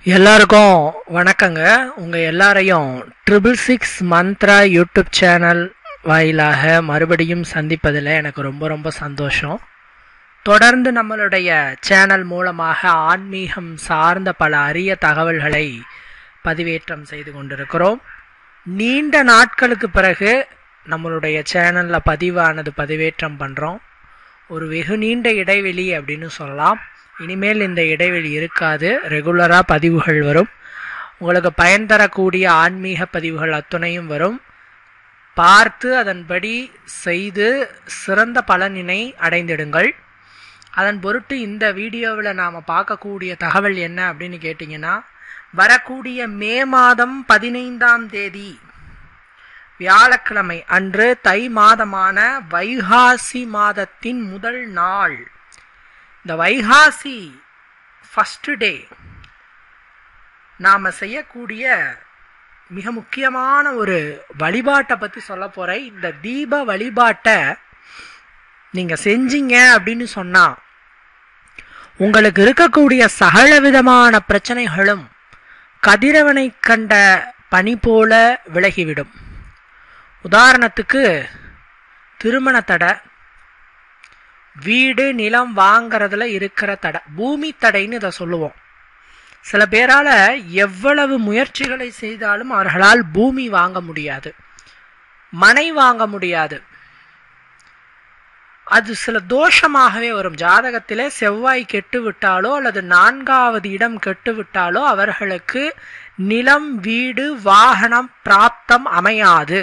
எல்லாருக்கும் வணக்கங்க. உங்க எல்லாரையும் 666 மந்த்ரா யூடியூப் சேனல் வாயிலாக மறுபடியும் சந்திப்பதில் எனக்கு ரொம்ப ரொம்ப சந்தோஷம். தொடர்ந்து நம்மளுடைய சேனல் மூலமாக ஆன்மீகம் சார்ந்த பல அரிய தகவல்களை பதிவேற்றம் செய்து கொண்டிருக்கிறோம். நீண்ட நாட்களுக்கு பிறகு நம்மளுடைய சேனலில் பதிவேற்றம் பண்ணுறோம். ஒரு வெகு நீண்ட இடைவெளி அப்படின்னு சொல்லலாம். இனிமேல் இந்த இடைவெளி இருக்காது. ரெகுலராக பதிவுகள் வரும். உங்களுக்கு பயன் தரக்கூடிய ஆன்மீக பதிவுகள் அத்துணையும் வரும். பார்த்து அதன்படி செய்து சிறந்த பலனினை அடைந்திடுங்கள். அதன் பொருட்டு இந்த வீடியோவில் நாம் பார்க்கக்கூடிய தகவல் என்ன அப்படின்னு கேட்டிங்கன்னா, வரக்கூடிய மே மாதம் 15ஆம் தேதி வியாழக்கிழமை அன்று தை மாதமான வைகாசி மாதத்தின் முதல் நாள். இந்த வைகாசி ஃபர்ஸ்ட் டே நாம் செய்யக்கூடிய மிக முக்கியமான ஒரு வழிபாட்டை பற்றி சொல்ல போகிறேன். இந்த தீப வழிபாட்டை நீங்கள் செஞ்சீங்க அப்படின்னு சொன்னால் உங்களுக்கு இருக்கக்கூடிய சகல விதமான பிரச்சனைகளும் கதிரவனை கண்ட பனி போல விலகிவிடும். உதாரணத்துக்கு திருமண தடை, வீடு நிலம் வாங்கிறதுல இருக்கிற தடை, பூமி தடைன்னு இதை சொல்லுவோம். சில பேரால் எவ்வளவு முயற்சிகளை செய்தாலும் அவர்களால் பூமி வாங்க முடியாது, மனை வாங்க முடியாது. அது சில தோஷமாகவே வரும். ஜாதகத்திலே செவ்வாய் கெட்டு விட்டாலோ அல்லது 4வது இடம் கெட்டு விட்டாலோ அவர்களுக்கு நிலம் வீடு வாகனம் பிராப்தம் அமையாது.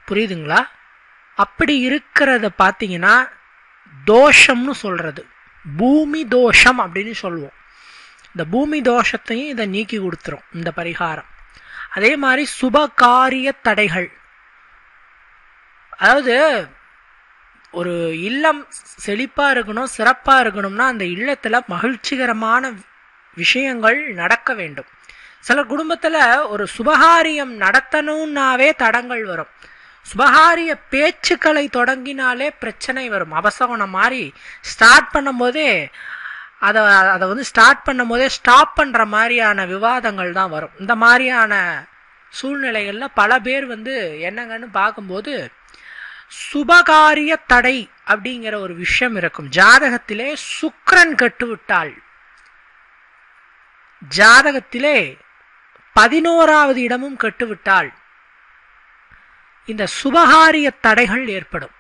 புரியுதுங்களா? அப்படி இருக்கிறத பார்த்தீங்கன்னா தோஷம்னு சொல்றது, பூமி தோஷம் அப்படின்னு சொல்லுவோம். இந்த பூமி தோஷத்தையும் இதை நீக்கி கொடுத்துரும் இந்த பரிகாரம். அதே மாதிரி சுபகாரிய தடைகள், அதாவது ஒரு இல்லம் செழிப்பா இருக்கணும், சிறப்பா இருக்கணும்னா அந்த இல்லத்துல மகிழ்ச்சிகரமான விஷயங்கள் நடக்க வேண்டும். சில குடும்பத்துல ஒரு சுபகாரியம் நடத்தணும்னாவே தடங்கள் வரும். சுபகாரிய பேச்சுக்களை தொடங்கினாலே பிரச்சனை வரும். அபசகுணம் மாதிரி ஸ்டார்ட் பண்ணும் போதே அதை ஸ்டார்ட் பண்ணும் போதே ஸ்டாப் பண்ற மாதிரியான விவாதங்கள் தான் வரும். இந்த மாதிரியான சூழ்நிலைகள்ல பல பேர் என்னங்கன்னு பார்க்கும்போது சுபகாரிய தடை அப்படிங்கிற ஒரு விஷயம் இருக்கும். ஜாதகத்திலே சுக்கிரன் கெட்டுவிட்டால், ஜாதகத்திலே 11வது இடமும் கெட்டுவிட்டால் இந்த சுபகாரிய தடைகள் ஏற்படும்.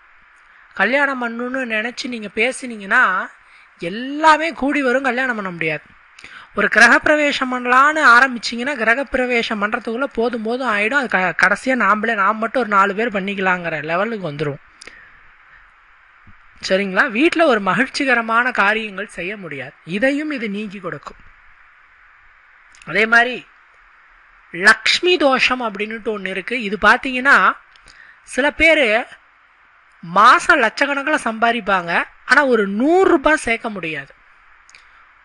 கல்யாணம் பண்ணணும்னு நினைச்சு நீங்க பேசினீங்கன்னா எல்லாமே கூடி வரும், கல்யாணம் பண்ண முடியாது. ஒரு கிரகப்பிரவேசம் பண்ணலான்னு ஆரம்பிச்சிங்கன்னா கிரகப்பிரவேசம் பண்றதுக்குள்ள போதும் ஆயிடும். அது கடைசியா நாம் மட்டும் ஒரு 4 பேர் பண்ணிக்கலாங்கிற லெவலுக்கு வந்துடும். சரிங்களா? வீட்டில் ஒரு மகிழ்ச்சிகரமான காரியங்கள் செய்ய முடியாது. இதையும் இது நீக்கி கொடுக்கும். அதே மாதிரி லக்ஷ்மி தோஷம் அப்படின்னுட்டு ஒன்று இருக்கு. இது பார்த்தீங்கன்னா சில பேர் மாசம் லட்சக்கணக்கில் சம்பாதிப்பாங்க, ஆனால் ஒரு 100 ரூபாய் சேர்க்க முடியாது.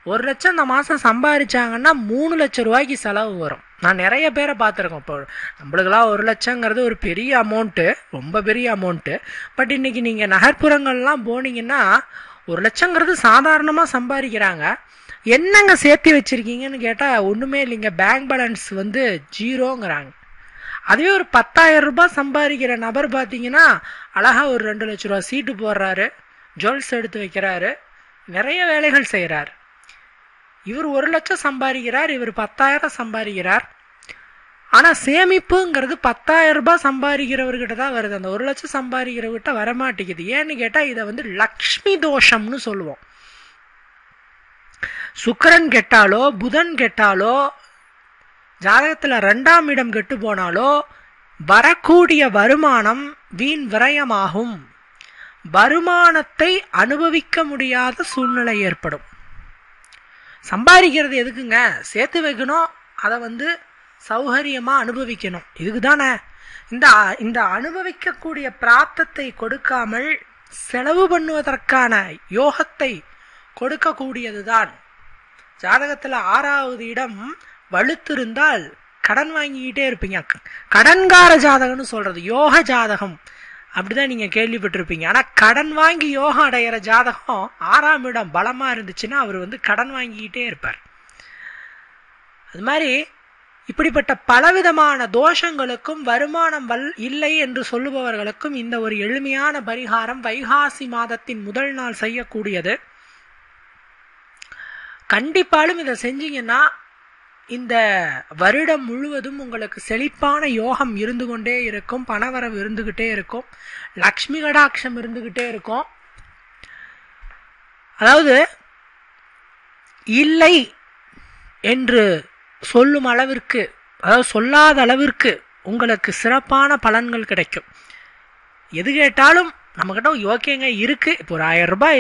1 லட்சம் இந்த மாதம் சம்பாதிச்சாங்கன்னா 3 லட்சம் ரூபாய்க்கு செலவு வரும். நான் நிறைய பேரை பார்த்துருக்கேன். இப்போ நம்மளுக்கெல்லாம் 1 லட்சங்கிறது ஒரு பெரிய அமௌண்ட்டு, ரொம்ப பெரிய அமௌண்ட்டு. பட் இன்னைக்கு நீங்கள் நகர்ப்புறங்கள்லாம் போனீங்கன்னா 1 லட்சங்கிறது சாதாரணமாக சம்பாதிக்கிறாங்க. என்னங்க சேர்த்து வச்சிருக்கீங்கன்னு கேட்டால் ஒன்றுமே இல்லைங்க, பேங்க் பேலன்ஸ் 0ங்கிறாங்க. அதுவே ஒரு 10,000 ரூபாய் சம்பாதிக்கிற நபர் பார்த்தீங்கன்னா அழகா ஒரு 2 லட்ச ரூபா சீட்டு போடுறாரு, ஜுவல்ஸ் எடுத்து வைக்கிறாரு, நிறைய வேலைகள் செய்கிறார். இவர் 1 லட்சம் சம்பாதிக்கிறார், இவர் 10,000 சம்பாதிக்கிறார். ஆனால் சேமிப்புங்கிறது 10,000 ரூபாய் சம்பாதிக்கிறவர்கிட்ட தான் வருது, அந்த 1 லட்சம் சம்பாதிக்கிறவர்கிட்ட வரமாட்டேங்குது. ஏன்னு கேட்டால் இதை லக்ஷ்மி தோஷம்னு சொல்லுவோம். சுக்கிரன் கெட்டாலோ புதன் கெட்டாலோ ஜாதகத்தில் 2ஆம் இடம் கெட்டு போனாலோ வரக்கூடிய வருமானம் வீண் விரயமாகும். வருமானத்தை அனுபவிக்க முடியாத சூழ்நிலை ஏற்படும். சம்பாதிக்கிறது எதுக்குங்க? சேர்த்து வைக்கணும், அதை சௌகரியமா அனுபவிக்கணும். இதுக்கு தானே இந்த அனுபவிக்கக்கூடிய பிராப்தத்தை கொடுக்காமல் செலவு பண்ணுவதற்கான யோகத்தை கொடுக்கக்கூடியதுதான். ஜாதகத்தில் 6வது இடம் வலுத்திருந்தால் கடன் வாங்கிக்கிட்டே இருப்பீங்க. கடன்கார ஜாதகம்னு சொல்றது யோக ஜாதகம். அப்படிதான் நீங்க கேள்விப்பட்டிருப்பீங்க. ஆனா கடன் வாங்கி யோகம் அடையிற ஜாதகம் 6ஆம் இடம் பலமா இருந்துச்சுன்னா அவர் கடன் வாங்கிக்கிட்டே இருப்பார். அது மாதிரி இப்படிப்பட்ட பலவிதமான தோஷங்களுக்கும் வருமானம் இல்லை என்று சொல்லுபவர்களுக்கும் இந்த ஒரு எளிமையான பரிகாரம் வைகாசி மாதத்தின் முதல் நாள் செய்யக்கூடியது. கண்டிப்பாலும் இதை செஞ்சீங்கன்னா இந்த வருடம் முழுவதும் உங்களுக்கு செழிப்பான யோகம் இருந்து கொண்டே இருக்கும், பணவரவு இருந்துகிட்டே இருக்கும், லக்ஷ்மி கடாட்சம் இருந்துகிட்டே இருக்கும். அதாவது இல்லை என்று சொல்லும் அளவிற்கு, அதாவது சொல்லாத அளவிற்கு உங்களுக்கு சிறப்பான பலன்கள் கிடைக்கும். எது கேட்டாலும் நம்மகிட்ட ஓகேங்க இருக்கு, இப்போ ஒரு 1000 ரூபாய்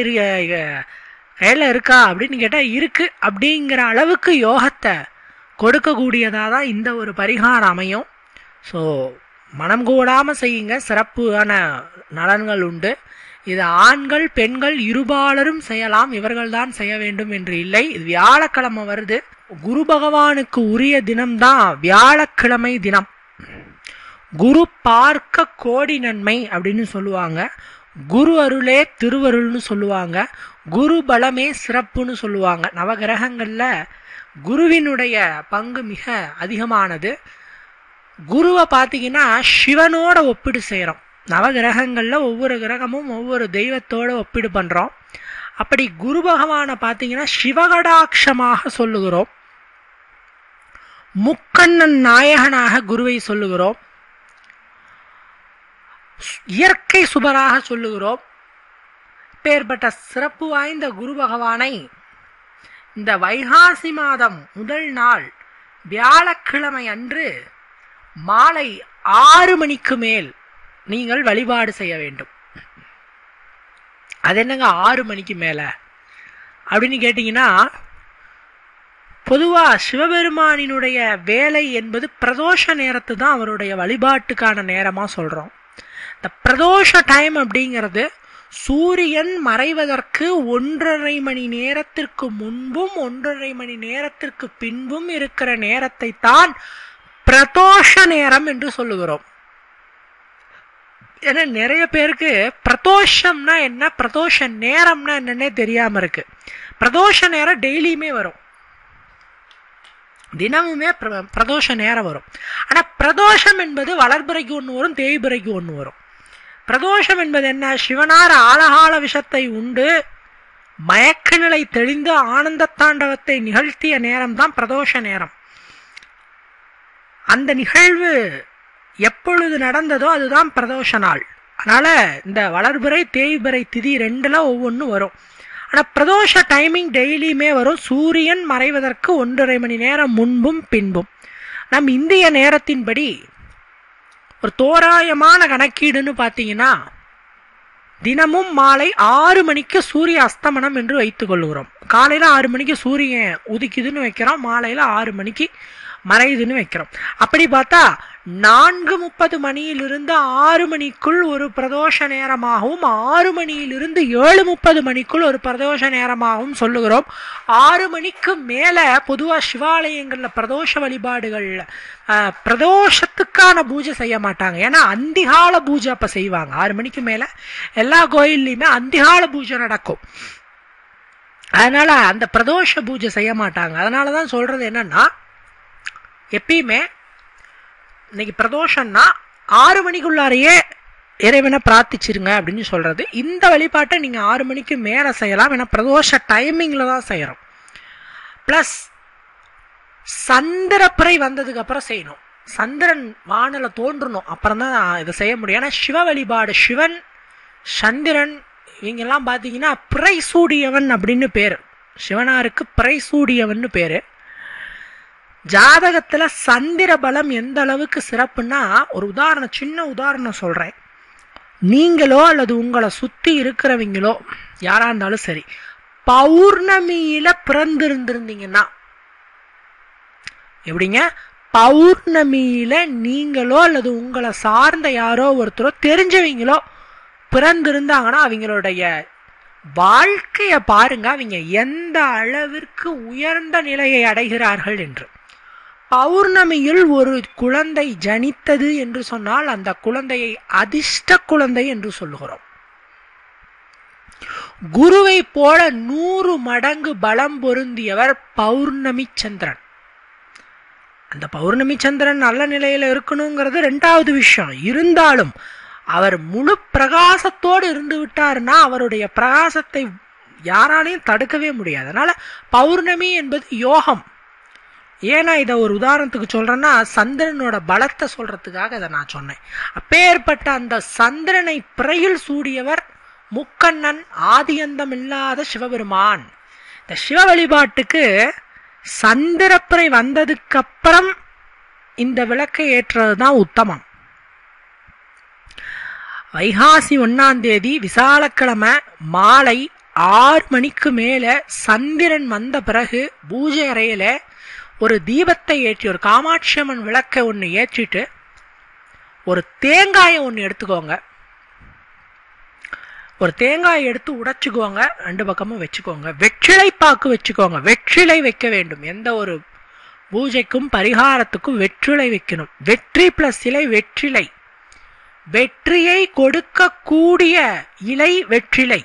கையில் இருக்கா அப்படின்னு கேட்டால் இருக்கு அப்படிங்கிற அளவுக்கு யோகத்தை கொடுக்கக்கூடியதாக தான் இந்த ஒரு பரிகாரம் அமையும். ஸோ மனம் கூடாமல் செய்யுங்க, சிறப்பான நலன்கள் உண்டு. இது ஆண்கள் பெண்கள் இருபாலரும் செய்யலாம், இவர்கள் தான் செய்ய வேண்டும் என்று இல்லை. இது வியாழக்கிழமை வருது, குரு பகவானுக்கு உரிய தினம்தான் வியாழக்கிழமை தினம். குரு பார்க்க கோடி நன்மை அப்படின்னு சொல்லுவாங்க, குரு அருளே திருவருள்னு சொல்லுவாங்க, குரு பலமே சிறப்புன்னு சொல்லுவாங்க. நவகிரகங்கள்ல குருவினுடைய பங்கு மிக அதிகமானது. குருவை பார்த்தீங்கன்னா சிவனோட ஒப்பிடு செய்கிறோம். நவகிரகங்கள்ல ஒவ்வொரு கிரகமும் ஒவ்வொரு தெய்வத்தோட ஒப்பிடு பண்றோம். அப்படி குரு பகவானை பார்த்தீங்கன்னா சிவகடாட்சமாக சொல்லுகிறோம், முக்கண்ணன் நாயகனாக குருவை சொல்லுகிறோம், இயற்கை சுபராக சொல்லுகிறோம். பேர்பட்ட சிறப்பு வாய்ந்த குரு பகவானை இந்த வைகாசி மாதம் முதல் நாள் வியாழக்கிழமை அன்று மாலை 6 மணிக்கு மேல் நீங்கள் வழிபாடு செய்ய வேண்டும். அது என்னங்க 6 மணிக்கு மேல அப்படின்னு கேட்டீங்கன்னா, பொதுவா சிவபெருமானினுடைய வேலை என்பது பிரதோஷ நேரத்து தான் அவருடைய வழிபாட்டுக்கான நேரமா சொல்றோம். இந்த பிரதோஷ டைம் அப்படிங்கிறது சூரியன் மறைவதற்கு 1.5 மணி நேரத்திற்கு முன்பும் 1.5 மணி நேரத்திற்கு பின்பும் இருக்கிற நேரத்தை தான் பிரதோஷ நேரம் என்று சொல்லுகிறோம். ஏன்னா நிறைய பேருக்கு பிரதோஷம்னா என்ன, பிரதோஷ நேரம்னா என்னன்னே தெரியாம இருக்கு. பிரதோஷ நேரம் டெய்லியுமே வரும், தினமுமே பிரதோஷ நேரம் வரும். ஆனா பிரதோஷம் என்பது வளர்பிறைக்கு ஒன்று வரும், தேய்பிறைக்கு ஒன்று வரும். பிரதோஷம் என்பது என்ன, சிவனார் ஆலகால விஷத்தை உண்டு மயக்க நிலை தெளிந்து ஆனந்த தாண்டவத்தை நிகழ்த்திய நேரம் தான் பிரதோஷ நேரம். அந்த நிகழ்வு எப்பொழுது நடந்ததோ அதுதான் பிரதோஷ நாள். அதனால இந்த வளர்பிறை தேய்பிறை திதி 2ல ஒவ்வொன்றும் வரும். ஆனா பிரதோஷ டைமிங் டெய்லியுமே வரும், சூரியன் மறைவதற்கு 1.5 மணி நேரம் முன்பும் பின்பும். நம் இந்திய நேரத்தின்படி ஒரு தோராயமான கணக்கீடுன்னு பார்த்தீங்கன்னா தினமும் மாலை 6 மணிக்கு சூரிய அஸ்தமனம் என்று வைத்துக் கொள்கிறோம். காலையில 6 மணிக்கு சூரியன் உதிக்குதுன்னு வைக்கிறோம், மாலையில 6 மணிக்கு மறையுதுன்னு வைக்கிறோம். அப்படி பார்த்தா 4:30 மணியிலிருந்து 6 மணிக்குள் ஒரு பிரதோஷ நேரமாகவும் 6 மணியிலிருந்து 7:30 மணிக்குள் ஒரு பிரதோஷ நேரமாகவும் சொல்லுகிறோம். 6 மணிக்கு மேல பொதுவா சிவாலயங்கள்ல பிரதோஷ வழிபாடுகள் பிரதோஷத்துக்கான பூஜை செய்ய மாட்டாங்க. ஏன்னா அந்திகால பூஜை அப்ப செய்வாங்க. 6 மணிக்கு மேல எல்லா கோயில்லையுமே அந்திகால பூஜை நடக்கும். அதனால அந்த பிரதோஷ பூஜை செய்ய மாட்டாங்க. அதனாலதான் சொல்றது என்னன்னா, எப்பயுமே இன்னைக்கு பிரதோஷம்னா 6 மணிக்குள்ளாரையே இறைவனை பிரார்த்திச்சிருங்க அப்படின்னு சொல்றது. இந்த வழிபாட்டை நீங்க 6 மணிக்கு மேல செய்யலாம், ஏன்னா பிரதோஷ டைமிங்ல தான் செய்யறோம். பிளஸ் சந்திரப்பிறை வந்ததுக்கு அப்புறம் செய்யணும், சந்திரன் வானல தோன்றணும், அப்புறம் தான் இதை செய்ய முடியும். ஏன்னா சிவ வழிபாடு, சிவன் சந்திரன் இவங்கெல்லாம் பார்த்தீங்கன்னா பிறை சூடியவன் அப்படின்னு பேரு, சிவனாருக்கு பிறை சூடியவன் பேரு. ஜாதகத்துல சந்திர பலம் எந்த அளவுக்கு சிறப்புன்னா, ஒரு உதாரணம், சின்ன உதாரணம் சொல்றேன். நீங்களோ அல்லது உங்களை சுத்தி இருக்கிறவங்களோ யாரா இருந்தாலும் சரி பௌர்ணமியில பிறந்திருந்திருந்தீங்கன்னா, எப்படிங்க, பௌர்ணமியில நீங்களோ அல்லது உங்களை சார்ந்த யாரோ ஒருத்தரோ தெரிஞ்சவங்களோ பிறந்திருந்தாங்கன்னா அவங்களுடைய வாழ்க்கைய பாருங்க, அவங்க எந்த அளவிற்கு உயர்ந்த நிலையை அடைகிறார்கள் என்று. பௌர்ணமியில் ஒரு குழந்தை ஜனித்தது என்று சொன்னால் அந்த குழந்தையை அதிர்ஷ்ட குழந்தை என்று சொல்லுகிறோம். குருவை போல 100 மடங்கு பலம் பொருந்தியவர் பௌர்ணமி சந்திரன். அந்த பௌர்ணமி சந்திரன் நல்ல நிலையில இருக்கணுங்கிறது 2வது விஷயம். இருந்தாலும் அவர் முழு பிரகாசத்தோடு இருந்து விட்டார்னா அவருடைய பிரகாசத்தை யாராலையும் தடுக்கவே முடியாது. அதனால பௌர்ணமி என்பது யோகம். ஏன்னா இதை ஒரு உதாரணத்துக்கு சொல்றேன்னா சந்திரனோட பலத்தை சொல்றதுக்காக இதை நான் சொன்னேன். அப்பேற்பட்ட அந்த சந்திரனை பிறையில் சூடியவர் முக்கண்ணன், ஆதியந்தம் இல்லாத சிவபெருமான். இந்த சிவ வழிபாட்டுக்கு சந்திரப்பிறை வந்ததுக்கு அப்புறம் இந்த விளக்கை ஏற்றுறதுதான் உத்தமம். வைகாசி 1ஆம் தேதி விசாலக்கிழமை மாலை 6 மணிக்கு மேல சந்திரன் வந்த பிறகு பூஜை அறையில ஒரு தீபத்தை ஏற்றி, ஒரு காமாட்சி அம்மன் விளக்கை ஒன்று ஏற்றிட்டு ஒரு தேங்காயை ஒன்று எடுத்துக்கோங்க. ஒரு தேங்காயை எடுத்து உடைச்சுக்கோங்க, 2 பக்கமும் வச்சுக்கோங்க. வெற்றிலை பாக்கு வச்சுக்கோங்க. வெற்றிலை வைக்க வேண்டும். எந்த ஒரு பூஜைக்கும் பரிகாரத்துக்கும் வெற்றிலை வைக்கணும். வெற்றி பிளஸ் இலை வெற்றிலை. வெற்றியை கொடுக்கக்கூடிய இலை வெற்றிலை.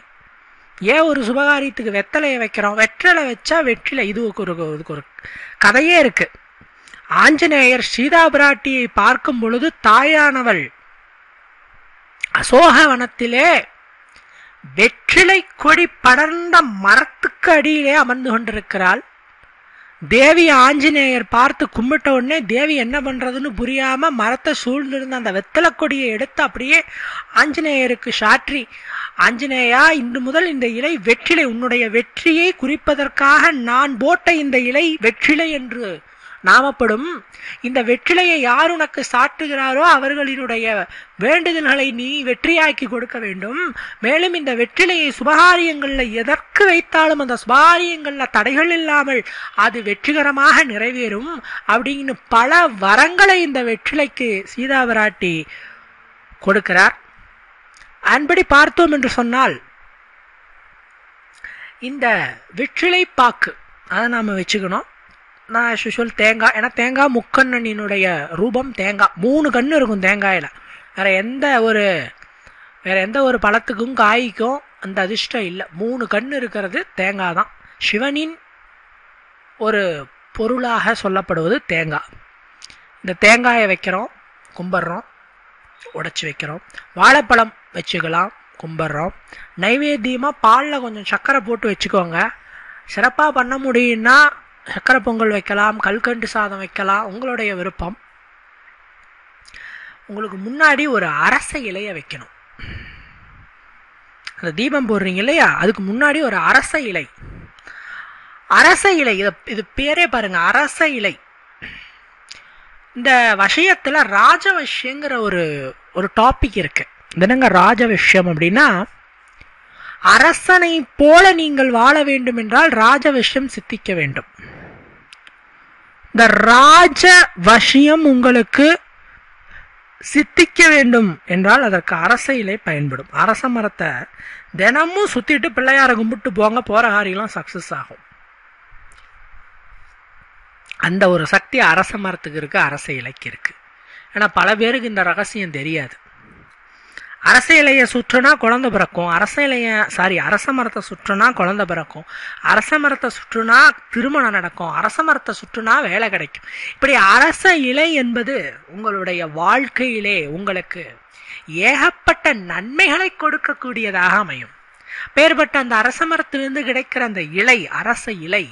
ஏன் ஒரு சுபகாரியத்துக்கு வெத்தலையை வைக்கிறோம்? வெற்றிலை வச்சா வெற்றிலை. இதுக்கு ஒரு கதையே இருக்கு. ஆஞ்சநேயர் சீதா பிராட்டியை பார்க்கும் பொழுது தாயானவள் அசோகவனத்திலே வெற்றிலை கொடி படர்ந்த மரத்துக்கு அடியிலே அமர்ந்து கொண்டிருக்கிறாள். தேவி ஆஞ்சநேயர் பார்த்து கும்பிட்ட உடனே தேவி என்ன பண்றதுன்னு புரியாம மரத்தை சூழ்ந்திருந்த அந்த வெத்தலை கொடியை எடுத்து அப்படியே ஆஞ்சநேயருக்கு சாற்றி, ஆஞ்சநேயா, இன்று முதல் இந்த இலை வெற்றிலை, உன்னுடைய வெற்றியை குறிப்பதற்காக நான் போட்ட இந்த இலை வெற்றிலை என்று நாமப்படும். இந்த வெற்றிலையை யார் உனக்கு சாட்டுகிறாரோ அவர்களினுடைய வேண்டுதல்களை நீ வெற்றியாக்கி கொடுக்க வேண்டும். மேலும் இந்த வெற்றிலையை சுபகாரியங்கள்ல எதற்கு வைத்தாலும் அந்த சுபகாரியங்கள்ல தடைகள் இல்லாமல் அது வெற்றிகரமாக நிறைவேறும் அப்படின்னு பல வரங்களை இந்த வெற்றிலைக்கு சீதா பிராட்டி கொடுக்கிறார். அன்படி பார்த்தோம் என்று சொன்னால் இந்த வெற்றிலை பாக்கு அதை நாம வச்சுக்கணும். நான் யூஷுவல் தேங்காய், ஏன்னா தேங்காய் முக்கண்ணனினுடைய ரூபம். தேங்காய் 3 கண்ணு இருக்கும் தேங்காயில. வேற எந்த ஒரு பழத்துக்கும் காய்க்கும் அந்த அதிர்ஷ்டம் இல்லை. 3 கண்ணு இருக்கிறது தேங்காய் தான். சிவனின் ஒரு பொருளாக சொல்லப்படுவது தேங்காய். இந்த தேங்காயை வைக்கிறோம், கும்பிட்றோம், உடைச்சி வைக்கிறோம். வாழைப்பழம் வச்சுக்கலாம், கும்பிட்றோம். நைவேத்தியமாக பாலில் கொஞ்சம் சர்க்கரை போட்டு வச்சுக்கோங்க. சிறப்பாக பண்ண முடியும்னா சக்கரை பொங்கல் வைக்கலாம், கல்கண்டு சாதம் வைக்கலாம், உங்களுடைய விருப்பம். உங்களுக்கு முன்னாடி ஒரு அரச இலைய வைக்கணும். அந்த தீபம் போடுறீங்க இல்லையா, அதுக்கு முன்னாடி ஒரு அரச இலை. அரச இலை, இது பேரே பாருங்க, அரச இலை. இந்த விஷயத்துல ராஜவசியங்கிற ஒரு டாபிக் இருக்கு. என்னங்க ராஜவசியம் அப்படின்னா, அரசனை போல நீங்கள் வாழ வேண்டும் என்றால் ராஜவசியம் சித்திக்க வேண்டும். இந்த ராஜ வசியம் உங்களுக்கு சித்திக்க வேண்டும் என்றால் அதற்கு அரச இலை பயன்படும். அரச மரத்தை தினமும் சுத்திட்டு பிள்ளையார கும்பிட்டு போங்க, போற காரியெல்லாம் சக்சஸ் ஆகும். அந்த ஒரு சக்தி அரச மரத்துக்கு இருக்கு, அரச இலைக்கு இருக்கு. ஏன்னா பல பேருக்கு இந்த ரகசியம் தெரியாது. அரச இலையை சுற்றுனா குழந்தை பிறக்கும், அரச மரத்தை சுற்றுனா குழந்தை பிறக்கும், அரச மரத்தை சுற்றுனா திருமணம் நடக்கும், அரச மரத்தை சுற்றுனா வேலை கிடைக்கும். இப்படி அரச இலை என்பது உங்களுடைய வாழ்க்கையிலே உங்களுக்கு ஏகப்பட்ட நன்மைகளை கொடுக்கக்கூடியதாக அமையும். பேர்பட்ட அந்த அரச மரத்திலிருந்து கிடைக்கிற அந்த இலை, அரச இலை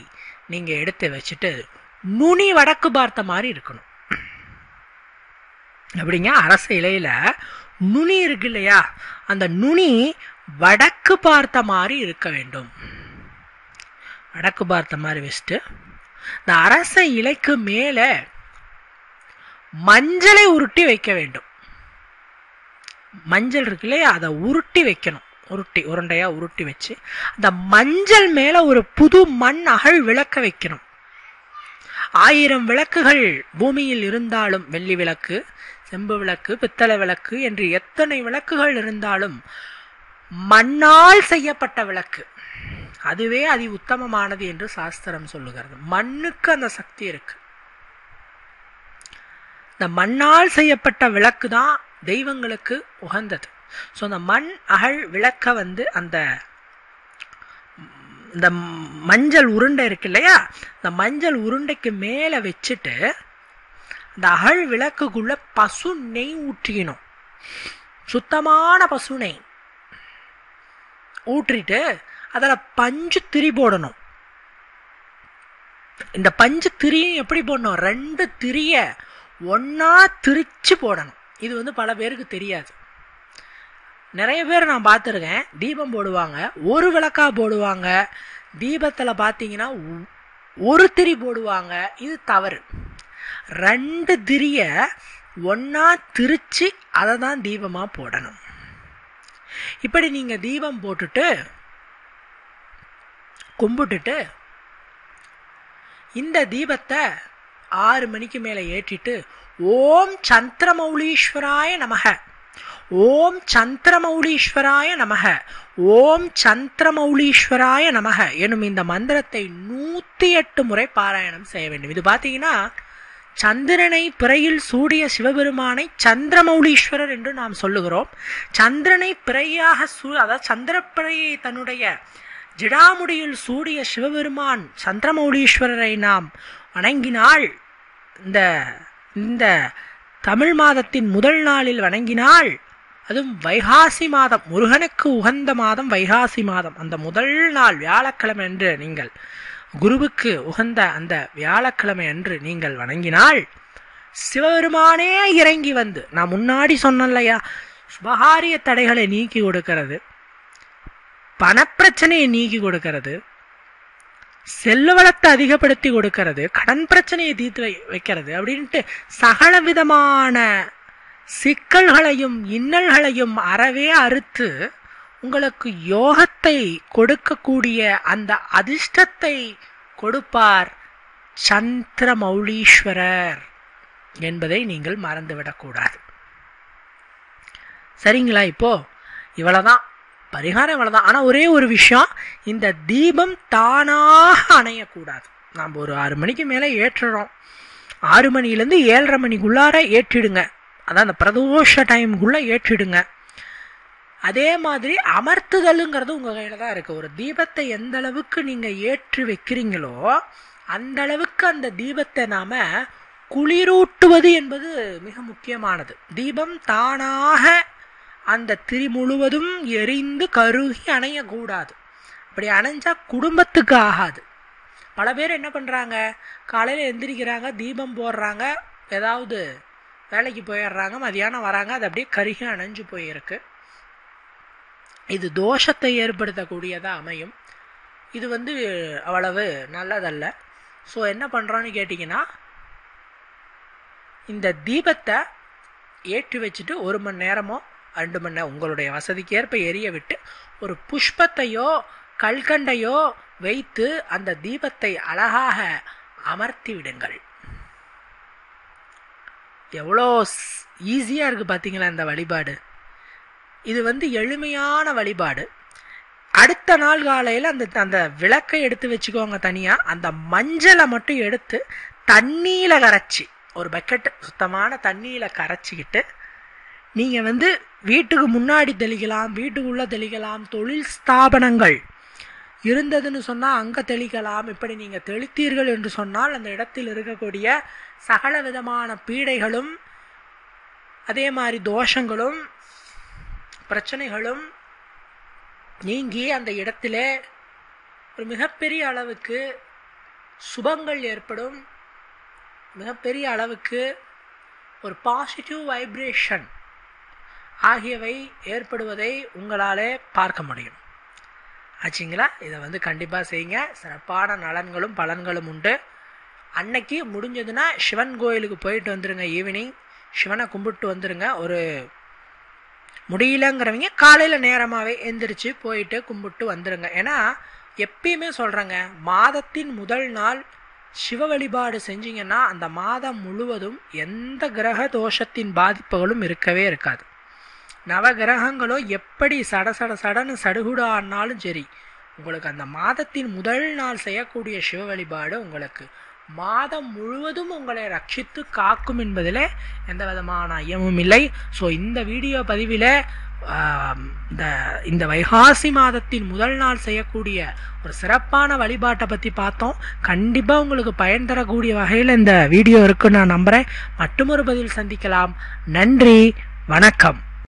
நீங்க எடுத்து வச்சுட்டு நுனி வடக்கு பார்த்த மாதிரி இருக்கணும். அப்படிங்க அரச இலையில நுனி இருக்கு இல்லையா, அந்த நுனி வடக்கு பார்த்த மாதிரி இருக்க வேண்டும். வடக்கு பார்த்த மாதிரி வச்சுட்டு இந்த அரச இலைக்கு மேல மஞ்சளை உருட்டி வைக்க வேண்டும். மஞ்சள் இருக்கு இல்லையா, அதை உருட்டி வைக்கணும். உருண்டையா உருட்டி வச்சு அந்த மஞ்சள் மேல ஒரு புது மண் அகழ் விளக்க வைக்கணும். 1000 விளக்குகள் பூமியில் இருந்தாலும், வெள்ளி விளக்கு, செம்பு விளக்கு, பித்தளை விளக்கு என்று எத்தனை விளக்குகள் இருந்தாலும் மண்ணால் செய்யப்பட்ட விளக்கு அதுவே அதி உத்தமமானது என்று சாஸ்திரம் சொல்லுகிறது. மண்ணுக்கு அந்த சக்தி இருக்கு. இந்த மண்ணால் செய்யப்பட்ட விளக்கு தான் தெய்வங்களுக்கு உகந்தது. ஸோ அந்த மண் அகல் விளக்க வந்து இந்த மஞ்சள் உருண்டை இருக்கு இல்லையா, இந்த மஞ்சள் உருண்டைக்கு மேல வச்சுட்டு இந்த அகல் விளக்குக்குள்ள பசு நெய் ஊற்றிக்கணும். சுத்தமான பசு நெய் ஊற்றிட்டு அதுல பஞ்சு திரி போடணும். இந்த பஞ்சு திரியும் எப்படி போடணும், 2 திரிய ஒன்னா திரிச்சு போடணும். இது வந்து பல பேருக்கு தெரியாது. நிறைய பேர் நான் பார்த்துருக்கேன், தீபம் போடுவாங்க, ஒரு விளக்கா போடுவாங்க. தீபத்தில் பார்த்தீங்கன்னா ஒரு திரி போடுவாங்க. இது தவறு. 2 திரிய ஒன்னா திரிச்சு அதை தான் தீபமா போடணும். இப்படி நீங்க தீபம் போட்டுட்டு கும்பிட்டுட்டு இந்த தீபத்தை 6 மணிக்கு மேல ஏற்றிட்டு ஓம் சந்திரமௌலீஸ்வராய நமக, ஓம் சந்திரமௌலீஸ்வராய நமக, ஓம் சந்திரமௌலீஸ்வராய நமக எனும் இந்த மந்திரத்தை 108 முறை பாராயணம் செய்ய வேண்டும். இது பாத்தீங்கன்னா சந்திரனை பிறையில் சூடிய சிவபெருமானை சந்திரமௌலீஸ்வரர் என்று நாம் சொல்லுகிறோம். சந்திரனை பிறையாக அதாவது சந்திரப்பிறையை தன்னுடைய ஜிடாமுடியில் சூடிய சிவபெருமான் சந்திரமௌலீஸ்வரரை நாம் வணங்கினால், இந்த தமிழ் மாதத்தின் முதல் நாளில் வணங்கினால், அதுவும் வைகாசி மாதம், முருகனுக்கு உகந்த மாதம் வைகாசி மாதம், அந்த முதல் நாள் வியாழக்கிழமை அன்று நீங்கள் குருவுக்கு உகந்த அந்த வியாழக்கிழமை அன்று நீங்கள் வணங்கினால் சிவபெருமானே இறங்கி வந்து, நான் முன்னாடி சொன்னலையா, சுபகாரிய தடைகளை நீக்கி கொடுக்கிறது, பணப்பிரச்சனையை நீக்கி கொடுக்கிறது, செல்வ வளத்தை அதிகப்படுத்தி கொடுக்கிறது, கடன் பிரச்சனையை தீர்த்து வைக்கிறது அப்படின்ட்டு சகல விதமான சிக்கல்களையும் இன்னல்களையும் அறவே அறுத்து உங்களுக்கு யோகத்தை கொடுக்கக்கூடிய அந்த அதிர்ஷ்டத்தை கொடுப்பார் சந்திரமௌலீஸ்வரர் என்பதை நீங்கள் மறந்துவிடக்கூடாது. சரிங்களா? இப்போ இவ்வளவுதான் பரிகாரம், இவ்வளவுதான். ஆனா ஒரே ஒரு விஷயம், இந்த தீபம் தானாக அணையக்கூடாது. நாம் ஒரு 6 மணிக்கு மேல ஏற்றுறோம், 6 மணிலேருந்து 7:30 மணிக்குள்ளார ஏற்றிடுங்க. அதான் அந்த பிரதோஷ டைமுக்குள்ள ஏற்றிடுங்க. அதே மாதிரி அமர்த்துதலுங்கிறது உங்க கையில தான் இருக்கு. ஒரு தீபத்தை எந்த அளவுக்கு நீங்க ஏற்றி வைக்கிறீங்களோ அந்த அளவுக்கு அந்த தீபத்தை நாம குளிரூட்டுவது என்பது மிக முக்கியமானது. தீபம் தானாக அந்த திரி முழுவதும் எரிந்து கருகி அணையக்கூடாது. அப்படி அணைஞ்சா குடும்பத்துக்கு ஆகாது. பல பேர் என்ன பண்றாங்க, காலையில எந்திரிக்கிறாங்க, தீபம் போடுறாங்க, ஏதாவது வேலைக்கு போயிடுறாங்க, மதியானம் வராங்க, அது அப்படியே கருகி அணைஞ்சு போயிருக்கு. இது தோஷத்தை ஏற்படுத்தக்கூடியதா அமையும். இது வந்து அவ்வளவு நல்லதல்ல. ஸோ என்ன பண்றோன்னு கேட்டீங்கன்னா, இந்த தீபத்தை ஏற்றி வச்சுட்டு 1 மணி நேரமோ 2 மணி நேரம் உங்களுடைய வசதிக்கு ஏற்ப எரிய விட்டு ஒரு புஷ்பத்தையோ கல்கண்டையோ வைத்து அந்த தீபத்தை அழகாக அமர்த்தி விடுங்கள். எவ்வளோ ஈஸியா இருக்கு பாத்தீங்களா இந்த வழிபாடு. இது வந்து எளிமையான வழிபாடு. அடுத்த நாள் காலையில அந்த விளக்கை எடுத்து வச்சுக்கோங்க தனியா. அந்த மஞ்சளை மட்டும் எடுத்து தண்ணீல கரைச்சி, ஒரு பக்கெட் சுத்தமான தண்ணியில கரைச்சிக்கிட்டு நீங்க வந்து வீட்டுக்கு முன்னாடி தெளிக்கலாம், வீட்டுக்குள்ள தெளிக்கலாம், தொழில் ஸ்தாபனங்கள் இருந்ததுன்னு சொன்னா அங்க தெளிக்கலாம். இப்படி நீங்க தெளித்தீர்கள் என்று சொன்னால் அந்த இடத்தில் இருக்கக்கூடிய சகல விதமான பீடைகளும் அதே மாதிரி தோஷங்களும் பிரச்சனைகளும் நீங்கி அந்த இடத்திலே ஒரு மிகப்பெரிய அளவுக்கு சுபங்கள் ஏற்படும். மிகப்பெரிய அளவுக்கு ஒரு பாசிட்டிவ் வைப்ரேஷன் ஆகியவை ஏற்படுவதை உங்களாலே பார்க்க முடியும். ஆச்சுங்களா? இதை வந்து கண்டிப்பாக செய்யுங்க. சிறப்பான நலன்களும் பலன்களும் உண்டு. அன்னைக்கு முடிஞ்சதுன்னா சிவன் கோயிலுக்கு போயிட்டு வந்துருங்க. ஈவினிங் சிவனை கும்பிட்டு வந்துருங்க. ஒரு முடியலங்கிறவங்க காலையில் நேரமாகவே எந்திரிச்சு போயிட்டு கும்பிட்டு வந்துருங்க. ஏன்னா எப்பயுமே சொல்கிறேங்க, மாதத்தின் முதல் நாள் சிவ வழிபாடு செஞ்சீங்கன்னா அந்த மாதம் முழுவதும் எந்த கிரக தோஷத்தின் பாதிப்புகளும் இருக்கவே இருக்காது. நவகிரகங்களும் எப்படி சடன்னு சடுகுடானாலும் சரி, உங்களுக்கு அந்த மாதத்தின் முதல் நாள் செய்யக்கூடிய சிவ வழிபாடு உங்களுக்கு மாதம் முழுவதும் உங்களை ரட்சித்து காக்கும் என்பதில் எந்த விதமான ஐயமும் இல்லை. ஸோ இந்த வீடியோ பதிவில் இந்த வைகாசி மாதத்தின் முதல் நாள் செய்யக்கூடிய ஒரு சிறப்பான வழிபாட்டை பற்றி பார்த்தோம். கண்டிப்பாக உங்களுக்கு பயன் தரக்கூடிய வகையில் இந்த வீடியோ இருக்குன்னு நான் நம்புகிறேன். மற்றொரு பதிவில் சந்திக்கலாம். நன்றி, வணக்கம்.